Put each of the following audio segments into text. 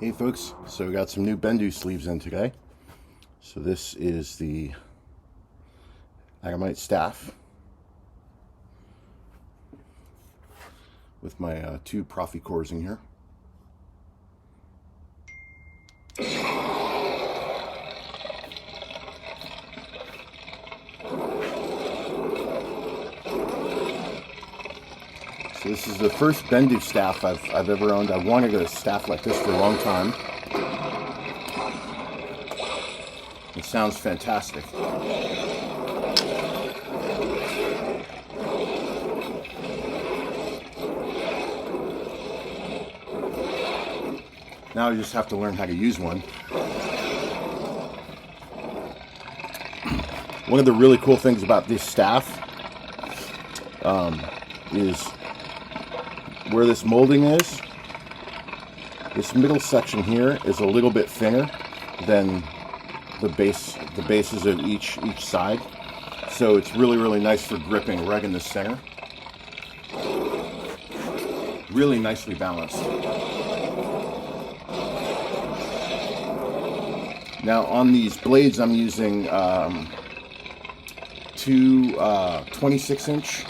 Hey folks, so we got some new Bendu sleeves in today. So this is the Ergonomics staff with my two proffie cores in here. So this is the first Bendu staff I've ever owned. I wanted a staff like this for a long time. It sounds fantastic. Now I just have to learn how to use one. One of the really cool things about this staff is where this molding is. This middle section here is a little bit thinner than the bases of each side. So it's really nice for gripping right in the center. Really nicely balanced. Now on these blades I'm using two 26-inch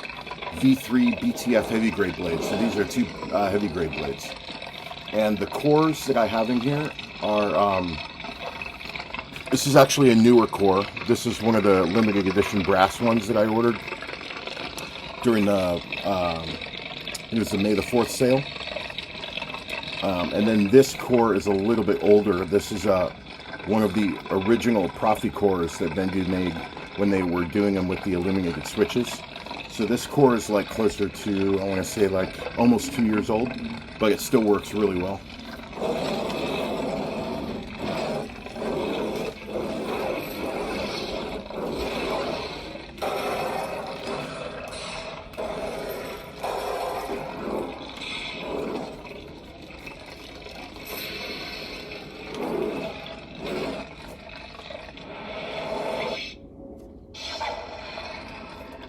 V3 BTF heavy grade blades. So these are two heavy grade blades. And the cores that I have in here are, this is actually a newer core. This is one of the limited edition brass ones that I ordered during the, it was the May the 4th sale. And then this core is a little bit older. This is one of the original proffie cores that Bendu made when they were doing them with the illuminated switches. So this core is like closer to, I want to say like almost 2 years old, but it still works really well.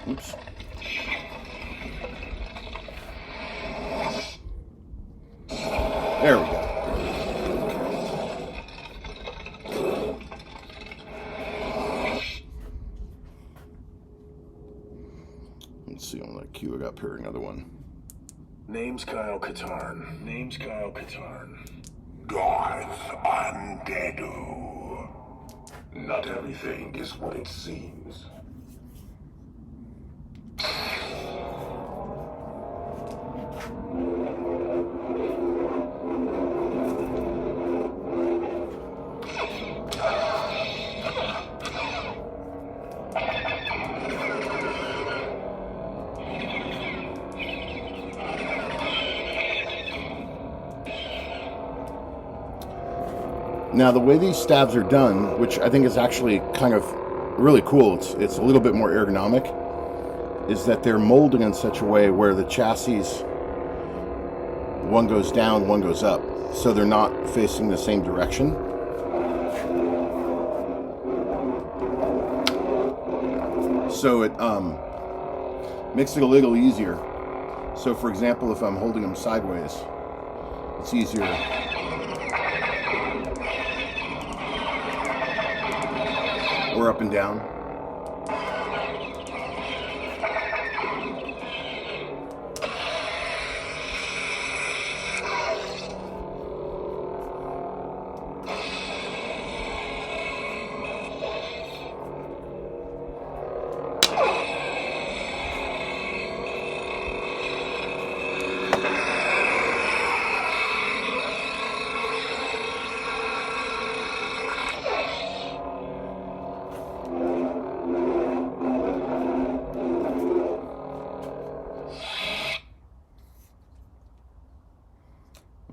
Oops. There we go. Let's see, on that cue I got paired another one. Name's Kyle Katarn. Name's Kyle Katarn. Darth Undeadu. Not everything is what it seems. Now the way these stabs are done, which I think is actually kind of really cool, it's a little bit more ergonomic, is that they're molded in such a way where the chassis, one goes down, one goes up, so they're not facing the same direction. So it makes it a little easier. So for example, if I'm holding them sideways, it's easier. Or up and down.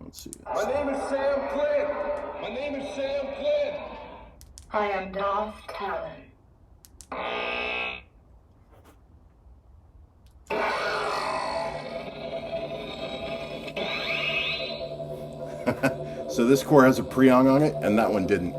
Let's see. My name is Sam Flynn. My name is Sam Flynn. I am Darth Talon. So this core has a Priong on it, and that one didn't.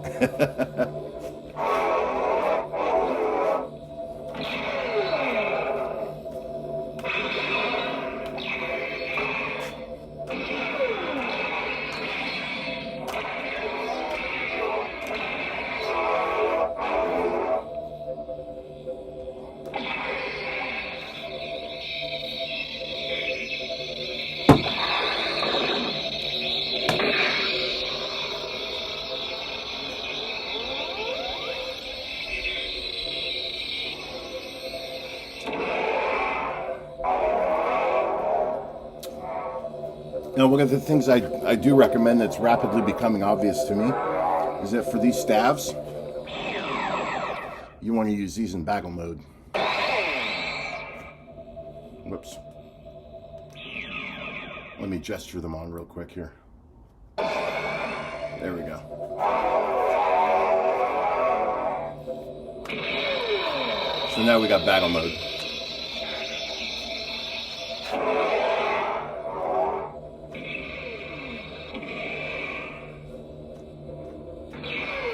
Now, one of the things I do recommend that's rapidly becoming obvious to me is that for these staves, you want to use these in bagel mode. Whoops. Let me gesture them on real quick here. There we go. So now we got bagel mode.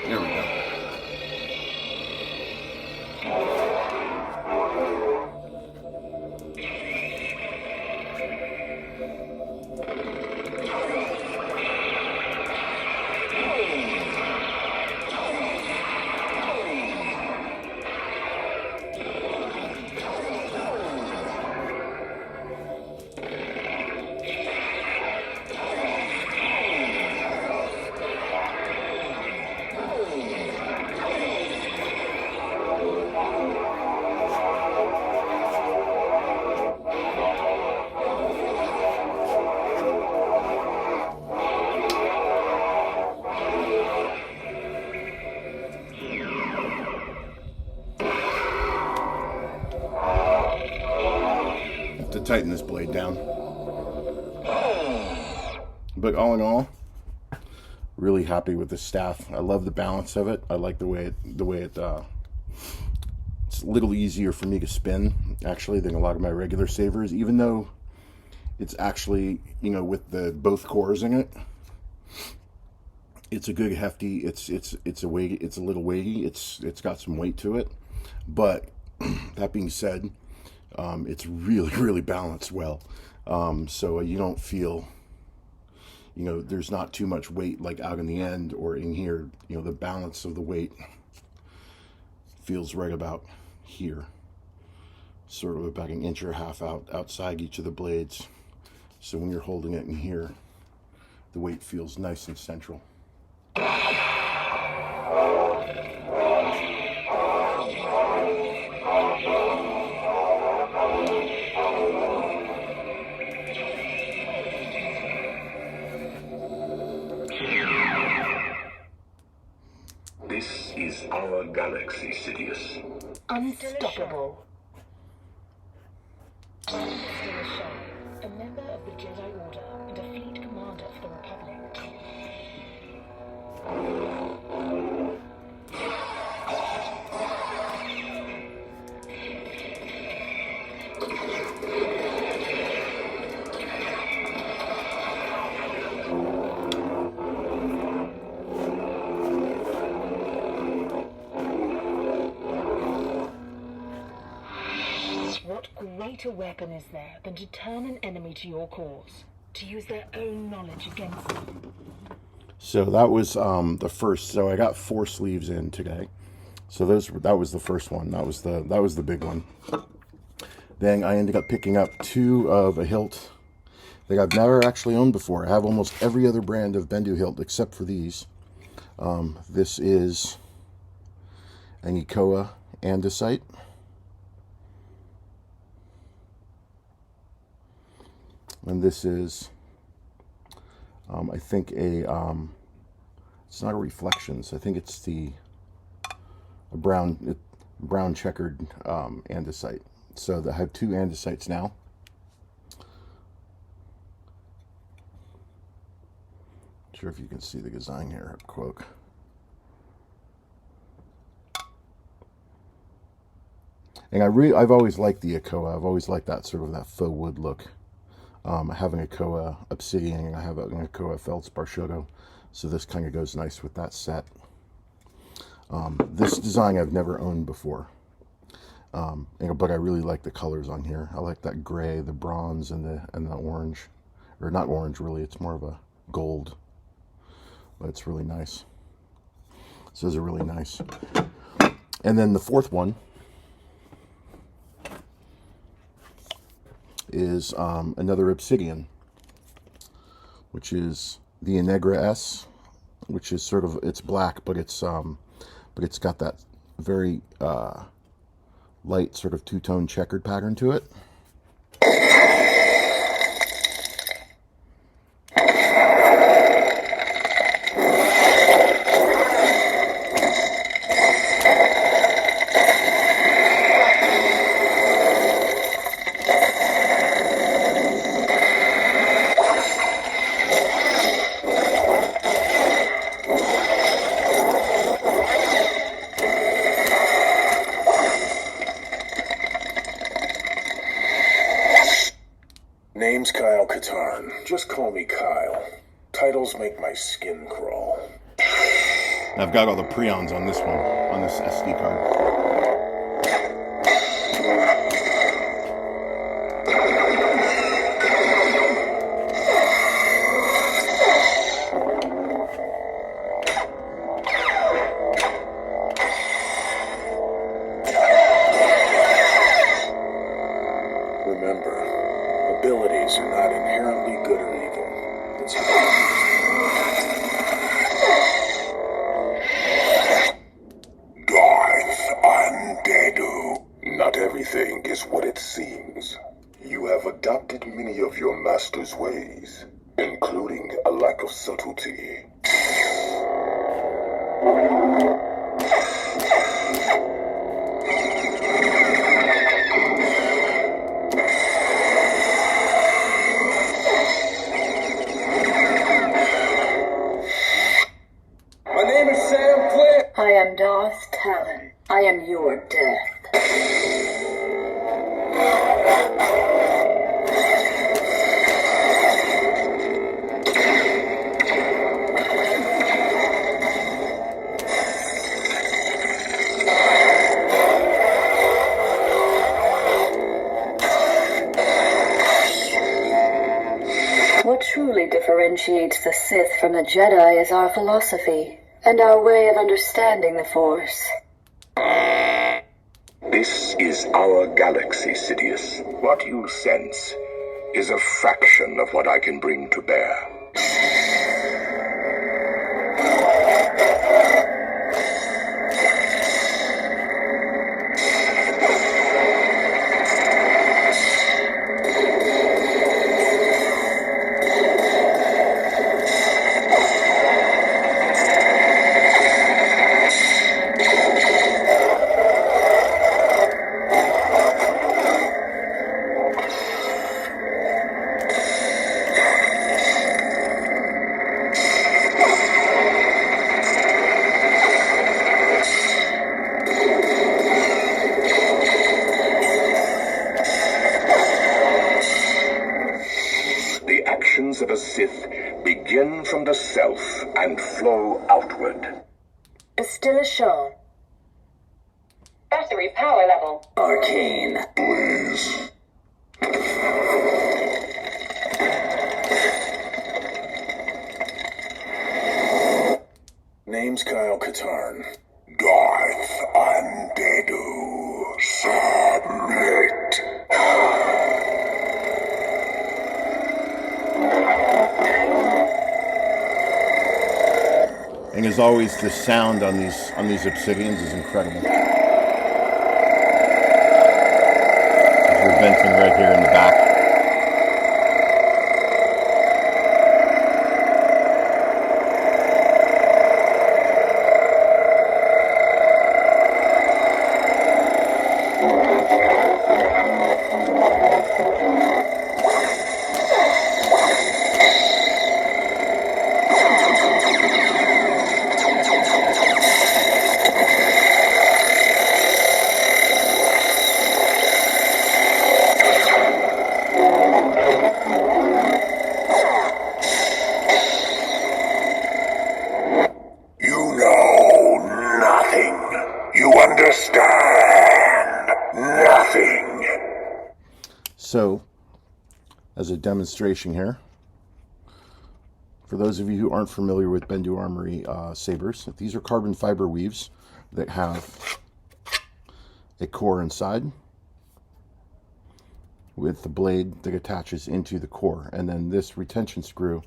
There we go. To tighten this blade down, but all in all, really happy with the staff. I love the balance of it. I like the way it's a little easier for me to spin actually than a lot of my regular sabers, even though it's actually, you know, with the both cores in it, it's a good hefty. It's a weight. It's a little weighty. It's got some weight to it, but that being said, it's really balanced well, so you don't feel, you know, there's not too much weight like out in the end or in here. You know, the balance of the weight feels right about here, sort of about an inch or a half outside each of the blades. So when you're holding it in here, the weight feels nice and central. This is our galaxy, Sidious. Unstoppable. I'm still a Shaw, a member of the Jedi Order and a fleet commander for the Republic. What greater weapon is there than to turn an enemy to your cause, to use their own knowledge against them? So that was the first. So I got 4 sleeves in today. So that was the first one. That was the big one. Then I ended up picking up 2 of a hilt that I've never actually owned before. I have almost every other brand of Bendu hilt except for these. This is an Ecoa andesite. And this is, I think it's not a Reflections. I think it's a brown checkered andesite. So I have 2 andesites now. Not sure if you can see the design here up close. And I've always liked the Ecoa. I've always liked that sort of that faux wood look. I have an Ecoa Obsidian and I have an Ecoa Feldspar Shoto, so this kind of goes nice with that set. This design I've never owned before, but I really like the colors on here. I like that gray, the bronze, and the orange, or not orange really. It's more of a gold, but it's really nice. So those are really nice. And then the 4th one is another Obsidian, which is the Inegra S, which is sort of, it's black, but it's got that very light sort of 2-tone checkered pattern to it. make my skin crawl. I've got all the prions on this one, on this SD card. Remember, abilities are not inherently good or evil. It's how Darth Undeadu. Not everything is what it seems. You have adopted many of your master's ways, including a lack of subtlety. I am Darth Talon. I am your death. What truly differentiates the Sith from the Jedi is our philosophy and our way of understanding the Force. This is our galaxy, Sidious. What you sense is a fraction of what I can bring to bear. Of a Sith begin from the self and flow outward. Still is shown. Battery power level. Arcane. Please. Name's Kyle Katarn. Darth Undeadu. Submit. And as always, the sound on these obsidians is incredible. There's your venting right here in the back. So, as a demonstration here, for those of you who aren't familiar with Bendu Armory sabers, these are carbon fiber weaves that have a core inside with the blade that attaches into the core, and then this retention screw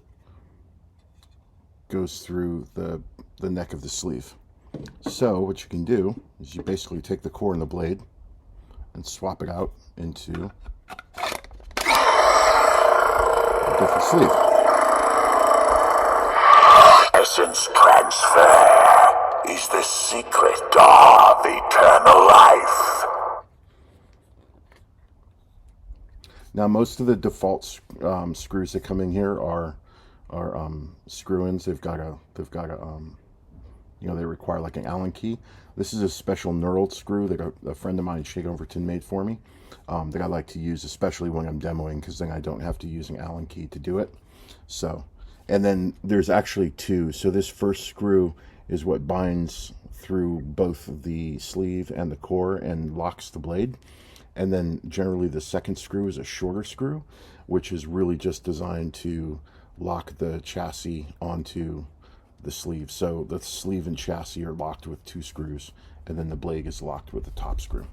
goes through the neck of the sleeve. So what you can do is you basically take the core and the blade and swap it out into a different sleeve. Essence transfer is the secret of eternal life. Now, most of the default screws that come in here are screw-ins. They've got a you know, they require like an Allen key. This is a special knurled screw that a friend of mine, Shade Overton, made for me. That I like to use, especially when I'm demoing, because then I don't have to use an Allen key to do it. So, And then there's actually two. So this first screw is what binds through both the sleeve and the core and locks the blade. And then generally the second screw is a shorter screw, which is really just designed to lock the chassis onto the sleeve. So the sleeve and chassis are locked with two screws, and then the blade is locked with the top screw.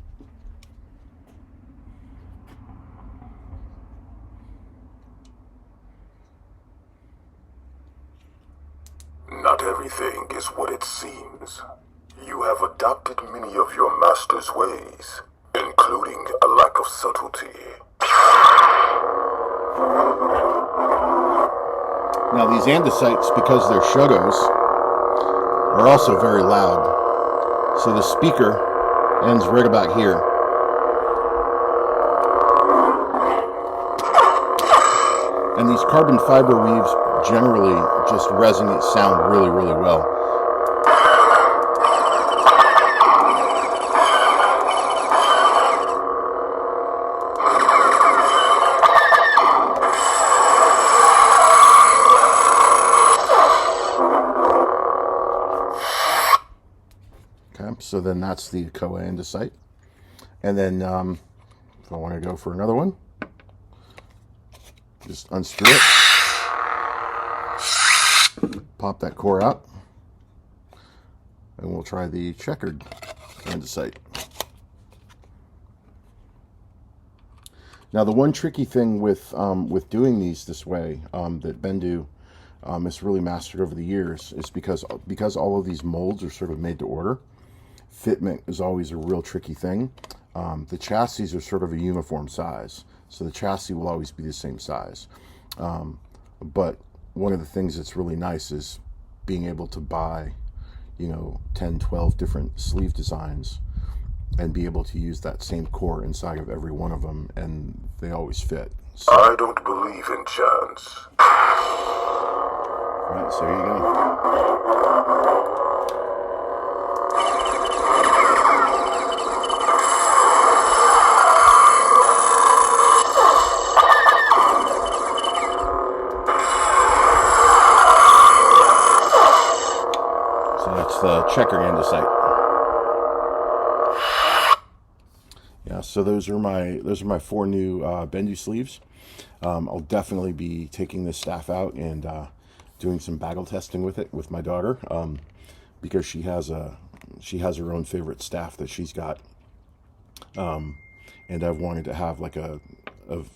Not everything is what it seems. You have adopted many of your master's ways, including a lack of subtlety. Now these andesites, because they're shotos, are also very loud. So the speaker ends right about here. And these carbon fiber weaves generally just resonate sound really, really well. Okay, so then that's the Koa andesite. And then if I want to go for another one, just unscrew it, pop that core out, and we'll try the checkered andesite. Now the one tricky thing with doing these this way that Bendu has really mastered over the years is because all of these molds are sort of made to order. Fitment is always a real tricky thing. The chassis are sort of a uniform size, so the chassis will always be the same size. But one of the things that's really nice is being able to buy, 10, 12 different sleeve designs and be able to use that same core inside of every one of them, and they always fit. So, I don't believe in chance. right, so here you go. That's the checkered andesite. Yeah, so those are my four new Bendu sleeves. I'll definitely be taking this staff out and doing some bagel testing with it with my daughter, because she has her own favorite staff that she's got, and I've wanted to have like a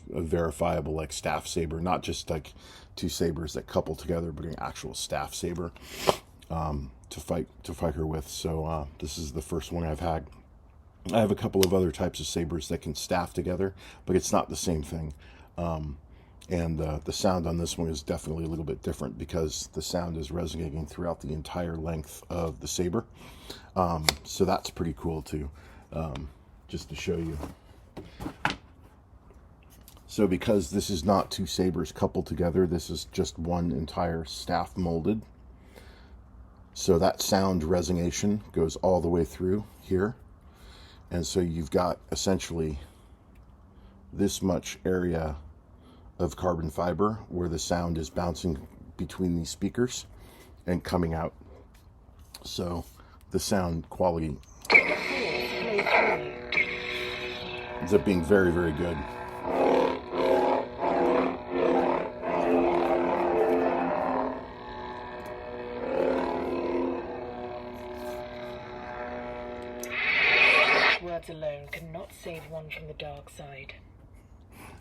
verifiable like staff saber, not just like two sabers that couple together, but an actual staff saber. To fight her with. So this is the first one I've had. I have a couple of other types of sabers that can staff together, but it's not the same thing. And the sound on this one is definitely a little bit different because the sound is resonating throughout the entire length of the saber. So that's pretty cool too, just to show you. So because this is not two sabers coupled together, this is just one entire staff molded. So that sound resonation goes all the way through here. And so you've got essentially this much area of carbon fiber where the sound is bouncing between these speakers and coming out. So the sound quality ends up being very, very good. Words alone cannot save one from the dark side.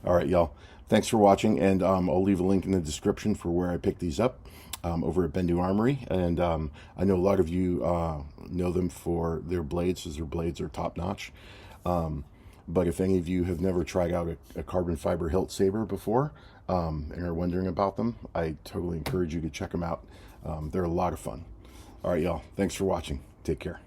All right, y'all. Thanks for watching, and I'll leave a link in the description for where I picked these up over at Bendu Armory. And I know a lot of you know them for their blades, as their blades are top-notch. But if any of you have never tried out a carbon fiber hilt saber before and are wondering about them, I totally encourage you to check them out. They're a lot of fun. All right, y'all. Thanks for watching. Take care.